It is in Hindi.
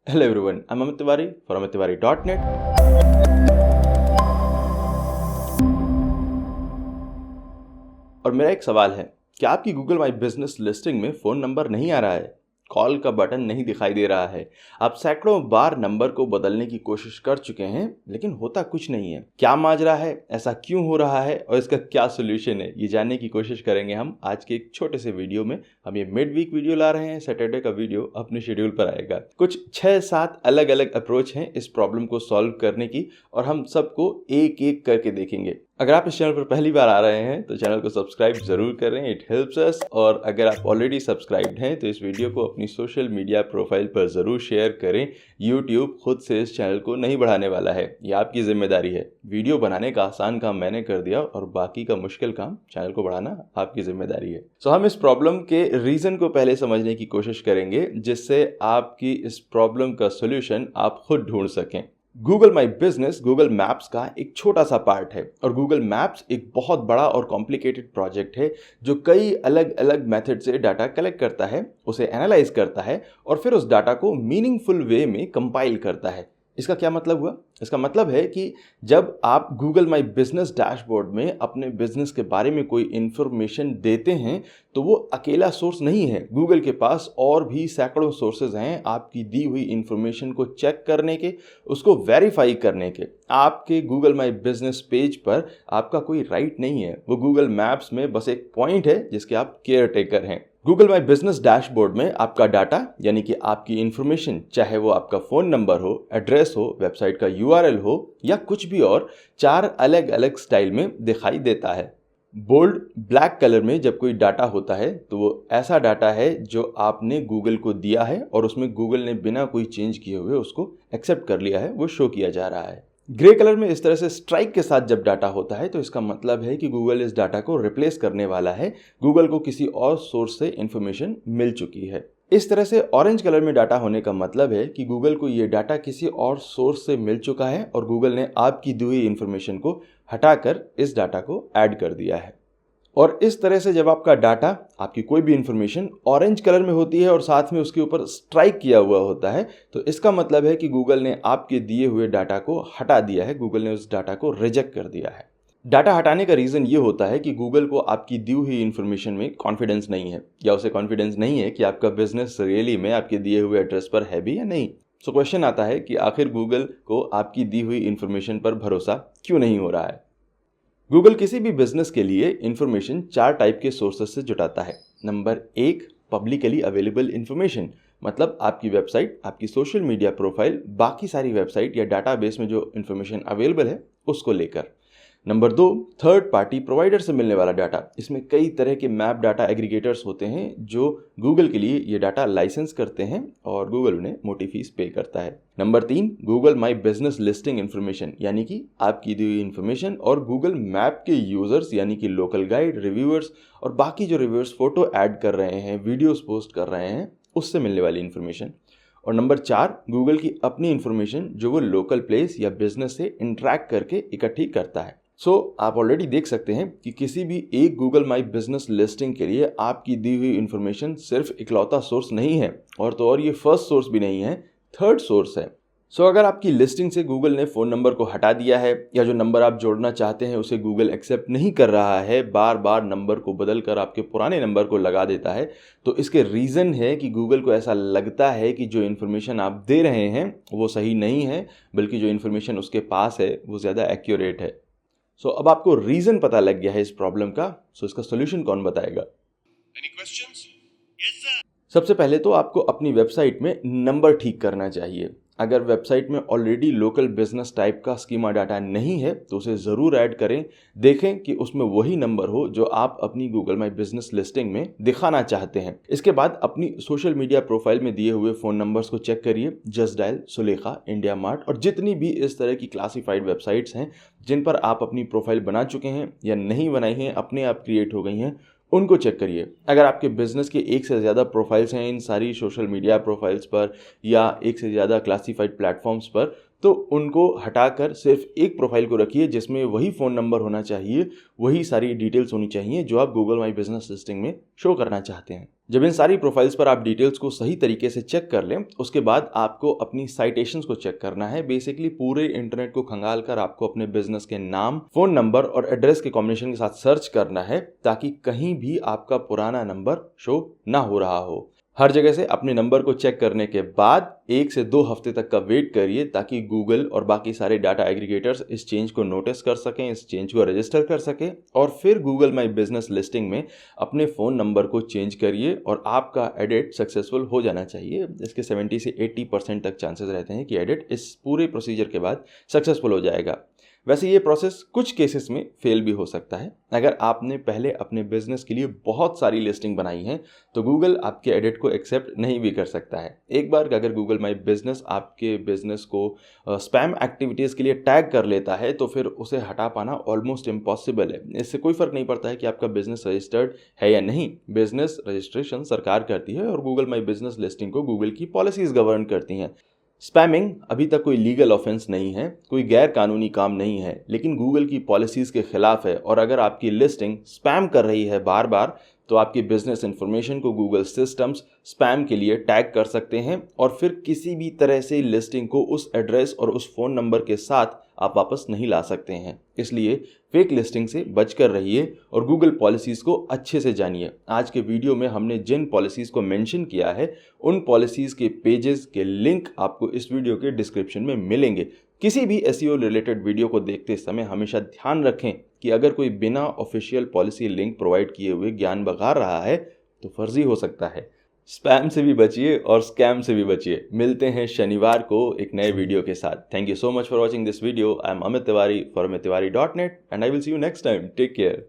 Hello everyone, I'm Amit Tiwari from amittiwari.net. और मेरा एक सवाल है, क्या आपकी गूगल माई बिजनेस लिस्टिंग में फ़ोन नंबर नहीं आ रहा है, कॉल का बटन नहीं दिखाई दे रहा है, आप सैकड़ों बार नंबर को बदलने की कोशिश कर चुके हैं लेकिन होता कुछ नहीं है। क्या माजरा है, ऐसा क्यों हो रहा है और इसका क्या सोल्यूशन है, ये जानने की कोशिश करेंगे हम आज के एक छोटे से वीडियो में। हम ये मिड वीक वीडियो ला रहे हैं, सैटरडे का वीडियो अपने शेड्यूल पर आएगा। कुछ 6-7 अलग अलग अप्रोच हैं इस प्रॉब्लम को सॉल्व करने की और हम सबको एक एक करके देखेंगे। अगर आप इस चैनल पर पहली बार आ रहे हैं तो चैनल को सब्सक्राइब जरूर करें, इट हेल्प्स अस। और अगर आप ऑलरेडी सब्सक्राइब्ड हैं तो इस वीडियो को अपनी सोशल मीडिया प्रोफाइल पर ज़रूर शेयर करें। यूट्यूब खुद से इस चैनल को नहीं बढ़ाने वाला है, ये आपकी जिम्मेदारी है। वीडियो बनाने का आसान काम मैंने कर दिया और बाकी का मुश्किल काम चैनल को बढ़ाना आपकी जिम्मेदारी है। सो हम इस प्रॉब्लम के रीज़न को पहले समझने की कोशिश करेंगे जिससे आपकी इस प्रॉब्लम का सोल्यूशन आप खुद ढूंढ सकें। Google my business Google maps का एक छोटा सा पार्ट है और गूगल मैप्स एक बहुत बड़ा और कॉम्प्लिकेटेड प्रोजेक्ट है जो कई अलग अलग मेथड से डाटा कलेक्ट करता है, उसे एनालाइज करता है और फिर उस डाटा को मीनिंगफुल वे में कंपाइल करता है। इसका क्या मतलब हुआ? इसका मतलब है कि जब आप गूगल माई बिजनेस डैशबोर्ड में अपने बिजनेस के बारे में कोई इन्फॉर्मेशन देते हैं तो वो अकेला सोर्स नहीं है। गूगल के पास और भी सैकड़ों सोर्सेज हैं आपकी दी हुई इन्फॉर्मेशन को चेक करने के, उसको वेरीफाई करने के। आपके गूगल माई बिजनेस पेज पर आपका कोई राइट नहीं है, वो गूगल मैप्स में बस एक पॉइंट है जिसके आप केयर टेकर हैं। गूगल माई बिजनेस डैशबोर्ड में आपका डाटा यानी कि आपकी इंफॉर्मेशन, चाहे वो आपका फ़ोन नंबर हो, एड्रेस हो, वेबसाइट का URL हो या कुछ भी और, 4 अलग अलग स्टाइल में दिखाई देता है। बोल्ड ब्लैक कलर में जब कोई डाटा होता है तो वो ऐसा डाटा है जो आपने गूगल को दिया है और उसमें गूगल ने बिना कोई चेंज किए हुए उसको एक्सेप्ट कर लिया है, वो शो किया जा रहा है। ग्रे कलर में इस तरह से स्ट्राइक के साथ जब डाटा होता है तो इसका मतलब है कि गूगल इस डाटा को रिप्लेस करने वाला है, गूगल को किसी और सोर्स से इंफॉर्मेशन मिल चुकी है। इस तरह से ऑरेंज कलर में डाटा होने का मतलब है कि गूगल को ये डाटा किसी और सोर्स से मिल चुका है और गूगल ने आपकी दी हुई इंफॉर्मेशन को हटाकर इस डाटा को ऐड कर दिया है। और इस तरह से जब आपका डाटा, आपकी कोई भी इंफॉर्मेशन ऑरेंज कलर में होती है और साथ में उसके ऊपर स्ट्राइक किया हुआ होता है तो इसका मतलब है कि गूगल ने आपके दिए हुए डाटा को हटा दिया है, गूगल ने उस डाटा को रिजेक्ट कर दिया है। डाटा हटाने का रीज़न ये होता है कि गूगल को आपकी दी हुई इंफॉर्मेशन में कॉन्फिडेंस नहीं है या उसे कॉन्फिडेंस नहीं है कि आपका बिजनेस रियली में आपके दिए हुए एड्रेस पर है भी या नहीं। सो क्वेश्चन आता है कि आखिर गूगल को आपकी दी हुई इंफॉर्मेशन पर भरोसा क्यों नहीं हो रहा है। गूगल किसी भी बिजनेस के लिए इंफॉर्मेशन 4 टाइप के सोर्सेस से जुटाता है। नंबर 1, पब्लिकली अवेलेबल इंफॉर्मेशन, मतलब आपकी वेबसाइट, आपकी सोशल मीडिया प्रोफाइल, बाकी सारी वेबसाइट या डाटाबेस में जो इंफॉर्मेशन अवेलेबल है उसको लेकर। नंबर 2, थर्ड पार्टी प्रोवाइडर से मिलने वाला डाटा। इसमें कई तरह के मैप डाटा एग्रीगेटर्स होते हैं जो गूगल के लिए ये डाटा लाइसेंस करते हैं और गूगल उन्हें मोटी फीस पे करता है। Number 3, Google my business listing information, यानी कि आपकी दी हुई इन्फॉर्मेशन और गूगल मैप के यूजर्स यानी कि लोकल गाइड, रिव्यूअर्स और बाकी जो रिव्यूअर्स फोटो ऐड कर रहे हैं, वीडियोस पोस्ट कर रहे हैं, उससे मिलने वाली इन्फॉर्मेशन। और नंबर 4, गूगल की अपनी इन्फॉर्मेशन जो वो लोकल प्लेस या बिजनेस से इंटरेक्ट करके इकट्ठी करता है। आप ऑलरेडी देख सकते हैं कि किसी भी एक गूगल माई बिजनेस लिस्टिंग के लिए आपकी दी हुई इंफॉर्मेशन सिर्फ इकलौता सोर्स नहीं है और तो और ये फर्स्ट सोर्स भी नहीं है, थर्ड सोर्स है। अगर आपकी लिस्टिंग से गूगल ने फ़ोन नंबर को हटा दिया है या जो नंबर आप जोड़ना चाहते हैं उसे गूगल एक्सेप्ट नहीं कर रहा है, बार बार नंबर को बदल कर आपके पुराने नंबर को लगा देता है, तो इसके रीज़न है कि गूगल को ऐसा लगता है कि जो इन्फॉर्मेशन आप दे रहे हैं वो सही नहीं है, बल्कि जो इन्फॉर्मेशन उसके पास है वो ज़्यादा एक्यूरेट है। अब आपको रीजन पता लग गया है इस प्रॉब्लम का, इसका सोल्यूशन कौन बताएगा? Any questions? Yes, sir. सबसे पहले तो आपको अपनी वेबसाइट में नंबर ठीक करना चाहिए। अगर वेबसाइट में ऑलरेडी लोकल बिजनेस टाइप का स्कीमा डाटा नहीं है तो उसे ज़रूर ऐड करें। देखें कि उसमें वही नंबर हो जो आप अपनी गूगल माई बिजनेस लिस्टिंग में दिखाना चाहते हैं। इसके बाद अपनी सोशल मीडिया प्रोफाइल में दिए हुए फ़ोन नंबर्स को चेक करिए। Just dial, Sulekha, India mart और जितनी भी इस तरह की क्लासिफाइड वेबसाइट्स हैं जिन पर आप अपनी प्रोफाइल बना चुके हैं या नहीं बनाई हैं, अपने आप क्रिएट हो गई हैं, उनको चेक करिए। अगर आपके बिजनेस के एक से ज़्यादा प्रोफाइल्स हैं इन सारी सोशल मीडिया प्रोफाइल्स पर या एक से ज़्यादा क्लासिफाइड प्लेटफॉर्म्स पर, तो उनको हटाकर सिर्फ एक प्रोफाइल को रखिए जिसमें वही फ़ोन नंबर होना चाहिए, वही सारी डिटेल्स होनी चाहिए जो आप गूगल माई बिजनेस लिस्टिंग में शो करना चाहते हैं। जब इन सारी प्रोफाइल्स पर आप डिटेल्स को सही तरीके से चेक कर लें, उसके बाद आपको अपनी साइटेशंस को चेक करना है। बेसिकली पूरे इंटरनेट को खंगाल कर आपको अपने बिजनेस के नाम, फ़ोन नंबर और एड्रेस के कॉम्बिनेशन के साथ सर्च करना है ताकि कहीं भी आपका पुराना नंबर शो ना हो रहा हो। हर जगह से अपने नंबर को चेक करने के बाद 1 से 2 हफ्ते तक का वेट करिए ताकि गूगल और बाकी सारे डाटा एग्रीगेटर्स इस चेंज को नोटिस कर सकें, इस चेंज को रजिस्टर कर सकें और फिर गूगल माई बिजनेस लिस्टिंग में अपने फ़ोन नंबर को चेंज करिए और आपका एडिट सक्सेसफुल हो जाना चाहिए। इसके 70 से 80% तक चांसेस रहते हैं कि एडिट इस पूरे प्रोसीजर के बाद सक्सेसफुल हो जाएगा। वैसे ये प्रोसेस कुछ केसेस में फेल भी हो सकता है। अगर आपने पहले अपने बिजनेस के लिए बहुत सारी लिस्टिंग बनाई हैं तो गूगल आपके एडिट को एक्सेप्ट नहीं भी कर सकता है। एक बार अगर गूगल माई बिजनेस आपके बिजनेस को स्पैम एक्टिविटीज़ के लिए टैग कर लेता है तो फिर उसे हटा पाना ऑलमोस्ट इम्पॉसिबल है। इससे कोई फ़र्क नहीं पड़ता है कि आपका बिजनेस रजिस्टर्ड है या नहीं। बिजनेस रजिस्ट्रेशन सरकार करती है और गूगल माई बिजनेस लिस्टिंग को गूगल की पॉलिसीज़ गवर्न करती हैं। स्पैमिंग अभी तक कोई लीगल ऑफेंस नहीं है, कोई गैर कानूनी काम नहीं है, लेकिन गूगल की पॉलिसीज़ के खिलाफ है और अगर आपकी लिस्टिंग स्पैम कर रही है बार बार तो आपकी बिजनेस इन्फॉर्मेशन को गूगल सिस्टम्स स्पैम के लिए टैग कर सकते हैं और फिर किसी भी तरह से लिस्टिंग को उस एड्रेस और उस फ़ोन नंबर के साथ आप वापस नहीं ला सकते हैं। इसलिए फेक लिस्टिंग से बचकर रहिए और गूगल पॉलिसीज़ को अच्छे से जानिए। आज के वीडियो में हमने जिन पॉलिसीज़ को मेंशन किया है उन पॉलिसीज़ के पेजेस के लिंक आपको इस वीडियो के डिस्क्रिप्शन में मिलेंगे। किसी भी एसईओ रिलेटेड वीडियो को देखते समय हमेशा ध्यान रखें कि अगर कोई बिना ऑफिशियल पॉलिसी लिंक प्रोवाइड किए हुए ज्ञान बघा रहा है तो फर्जी हो सकता है। स्पैम से भी बचिए और स्कैम से भी बचिए। मिलते हैं शनिवार को एक नए वीडियो के साथ। Thank you so much for watching this video. I am Amit Tiwari for amittiwari.net and I will see you next time. Take care.